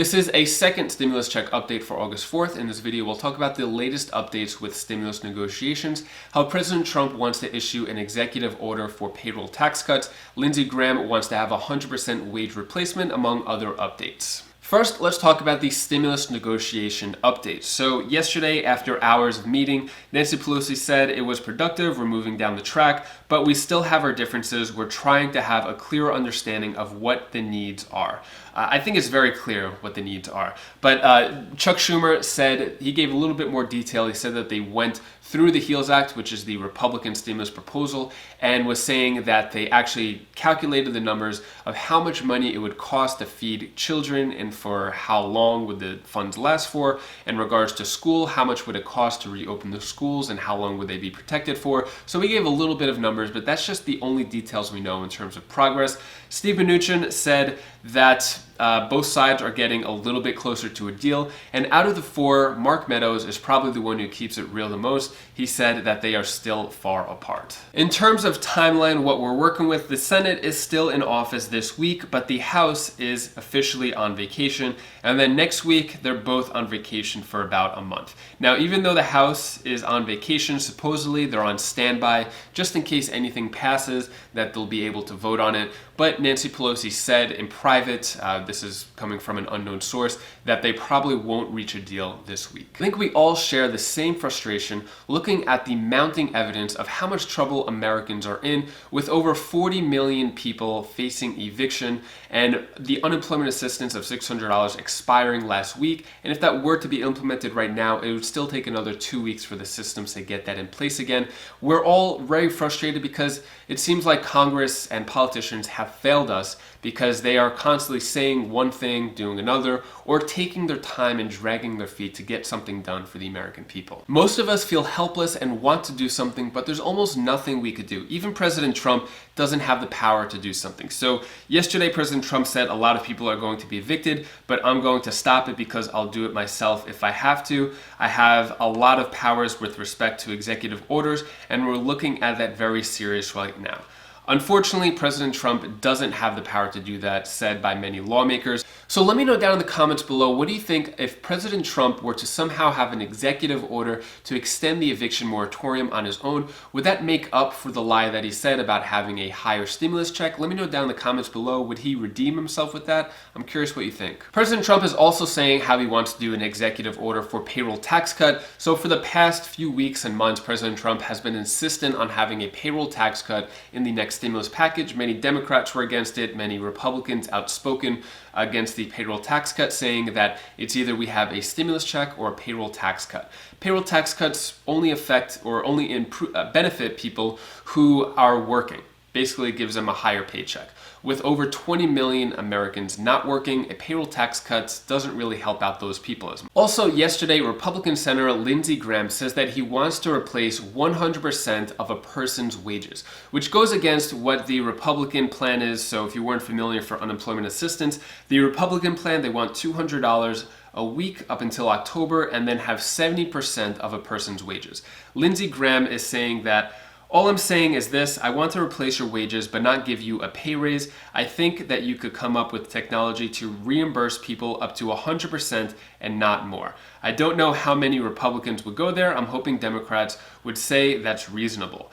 This is a second stimulus check update for August 4th. In this video, we'll talk about the latest updates with stimulus negotiations, how President Trump wants to issue an executive order for payroll tax cuts, Lindsey Graham wants to have 100% wage replacement, among other updates. First, let's talk about the stimulus negotiation update. So yesterday, after hours of meeting, Nancy Pelosi said it was productive, we're moving down the track, but we still have our differences. We're trying to have a clearer understanding of what the needs are. I think it's very clear what the needs are. But Chuck Schumer said, he gave a little bit more detail. He said that they went through the HEALS Act, which is the Republican stimulus proposal, and was saying that they actually calculated the numbers of how much money it would cost to feed children and for how long would the funds last for. In regards to school, how much would it cost to reopen the schools and how long would they be protected for? So we gave a little bit of numbers, but that's just the only details we know in terms of progress. Steve Mnuchin said that both sides are getting a little bit closer to a deal, and out of the four, Mark Meadows is probably the one who keeps it real the most. He said that they are still far apart. In terms of timeline, what we're working with, the Senate is still in office this week, but the House is officially on vacation, and then next week they're both on vacation for about a month. Now, even though the House is on vacation, supposedly they're on standby just in case anything passes that they'll be able to vote on it. But Nancy Pelosi said in private, this is coming from an unknown source, that they probably won't reach a deal this week. I think we all share the same frustration looking at the mounting evidence of how much trouble Americans are in, with over 40 million people facing eviction and the unemployment assistance of $600 expiring last week. And if that were to be implemented right now, it would still take another 2 weeks for the systems to get that in place again. We're all very frustrated because it seems like Congress and politicians have failed us because they are constantly saying one thing, doing another, or taking their time and dragging their feet to get something done for the American people. Most of us feel helpless and want to do something, but there's almost nothing we could do. Even President Trump doesn't have the power to do something. So yesterday, President Trump said a lot of people are going to be evicted, but I'm going to stop it because I'll do it myself if I have to. I have a lot of powers with respect to executive orders, and we're looking at that very serious right now. Unfortunately, President Trump doesn't have the power to do that, said by many lawmakers. So let me know down in the comments below, what do you think if President Trump were to somehow have an executive order to extend the eviction moratorium on his own? Would that make up for the lie that he said about having a higher stimulus check? Let me know down in the comments below. Would he redeem himself with that? I'm curious what you think. President Trump is also saying how he wants to do an executive order for payroll tax cut. So for the past few weeks and months, President Trump has been insistent on having a payroll tax cut in the next stimulus package. Many Democrats were against it, many Republicans outspoken against the payroll tax cut, saying that it's either we have a stimulus check or a payroll tax cut. Payroll tax cuts only affect or only benefit people who are working. Basically, it gives them a higher paycheck. With over 20 million Americans not working, a payroll tax cut doesn't really help out those people as much. Also, yesterday, Republican Senator Lindsey Graham says that he wants to replace 100% of a person's wages, which goes against what the Republican plan is. So if you weren't familiar for unemployment assistance, the Republican plan, they want $200 a week up until October and then have 70% of a person's wages. Lindsey Graham is saying that all I'm saying is this: I want to replace your wages but not give you a pay raise. I think that you could come up with technology to reimburse people up to 100% and not more. I don't know how many Republicans would go there. I'm hoping Democrats would say that's reasonable.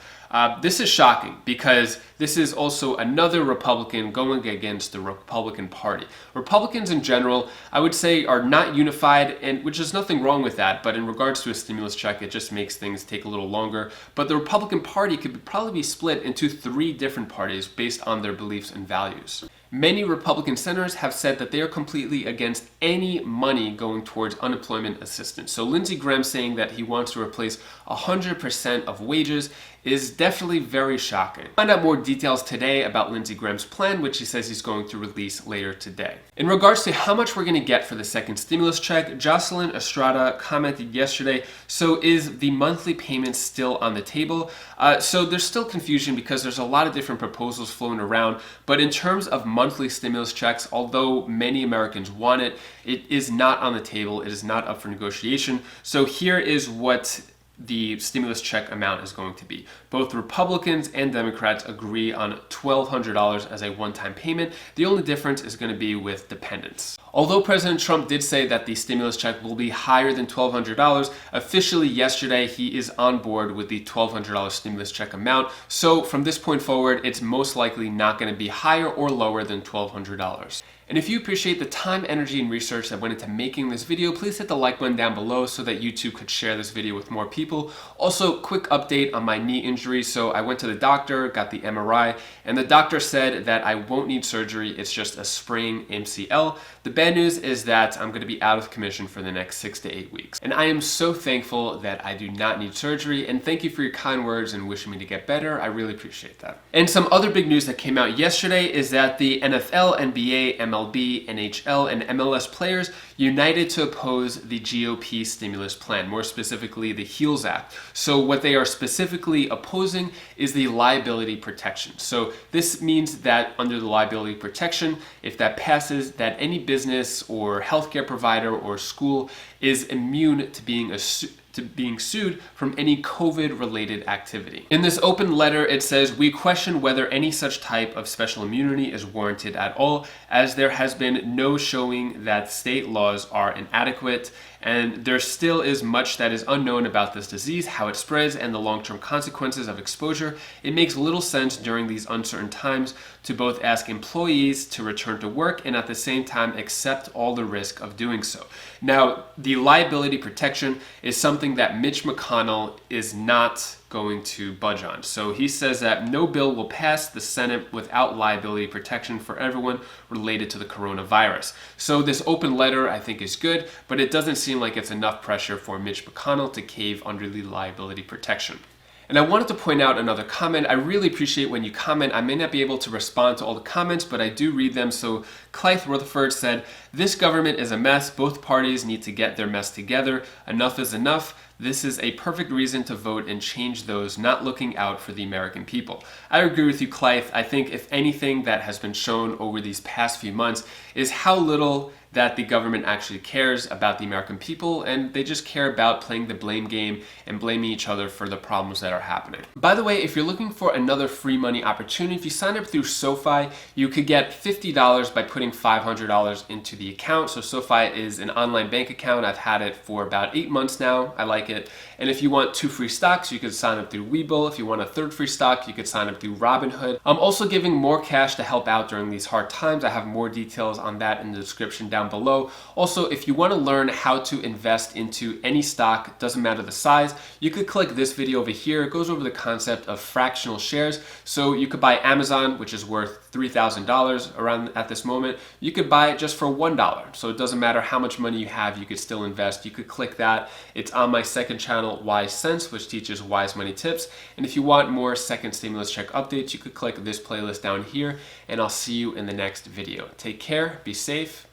This is shocking because this is also another Republican going against the Republican Party. Republicans in general, I would say, are not unified, and which is nothing wrong with that, but in regards to a stimulus check, it just makes things take a little longer. But the Republican Party could probably be split into 3 different parties based on their beliefs and values. Many Republican senators have said that they are completely against any money going towards unemployment assistance. So Lindsey Graham saying that he wants to replace 100% of wages is definitely very shocking. Find out more details today about Lindsey Graham's plan, which he says he's going to release later today. In regards to how much we're going to get for the second stimulus check, Jocelyn Estrada commented yesterday, so is the monthly payment still on the table? So there's still confusion because there's a lot of different proposals floating around, but in terms of monthly stimulus checks, although many Americans want it, it is not on the table. It is not up for negotiation. So here is what the stimulus check amount is going to be. Both Republicans and Democrats agree on $1,200 as a one-time payment. The only difference is going to be with dependents. Although President Trump did say that the stimulus check will be higher than $1,200, officially yesterday he is on board with the $1,200 stimulus check amount. So from this point forward, it's most likely not going to be higher or lower than $1,200. And if you appreciate the time, energy, and research that went into making this video, please hit the like button down below so that YouTube could share this video with more people. Also, quick update on my knee injury. So I went to the doctor, got the MRI, and the doctor said that I won't need surgery. It's just a sprained MCL. The bad news is that I'm going to be out of commission for the next 6 to 8 weeks. And I am so thankful that I do not need surgery. And thank you for your kind words and wishing me to get better. I really appreciate that. And some other big news that came out yesterday is that the NFL, NBA, MLB, NHL, and MLS players united to oppose the GOP stimulus plan, more specifically the HEALS Act. So what they are specifically opposing is the liability protection. So this means that under the liability protection, if that passes, that any business or healthcare provider or school is immune to being sued from any COVID-related activity. In this open letter, it says, "We question whether any such type of special immunity is warranted at all, as there has been no showing that state laws are inadequate, and there still is much that is unknown about this disease, how it spreads, and the long-term consequences of exposure. It makes little sense during these uncertain times to both ask employees to return to work and at the same time accept all the risk of doing so." Now, the liability protection is something that Mitch McConnell is not going to budge on. So he says that no bill will pass the Senate without liability protection for everyone related to the coronavirus. So this open letter I think is good, but it doesn't seem like it's enough pressure for Mitch McConnell to cave under the liability protection. And I wanted to point out another comment. I really appreciate when you comment. I may not be able to respond to all the comments, but I do read them. So Clive Rutherford said, "This government is a mess. Both parties need to get their mess together. Enough is enough. This is a perfect reason to vote and change those not looking out for the American people." I agree with you, Clive. I think if anything that has been shown over these past few months is how little that the government actually cares about the American people, and they just care about playing the blame game and blaming each other for the problems that are happening. By the way, if you're looking for another free money opportunity, if you sign up through SoFi, you could get $50 by putting $500 into the account. So SoFi is an online bank account. I've had it for about 8 months now. I like it. And if you want 2 free stocks, you could sign up through Webull. If you want a 3rd free stock, you could sign up through Robinhood. I'm also giving more cash to help out during these hard times. I have more details on that in the description down below. Also, if you want to learn how to invest into any stock, doesn't matter the size, you could click this video over here. It goes over the concept of fractional shares. So you could buy Amazon, which is worth $3,000 around at this moment. You could buy it just for $1. So it doesn't matter how much money you have, you could still invest. You could click that. It's on my second channel, Wise Sense, which teaches wise money tips. And if you want more second stimulus check updates, you could click this playlist down here, and I'll see you in the next video. Take care, be safe.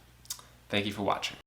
Thank you for watching.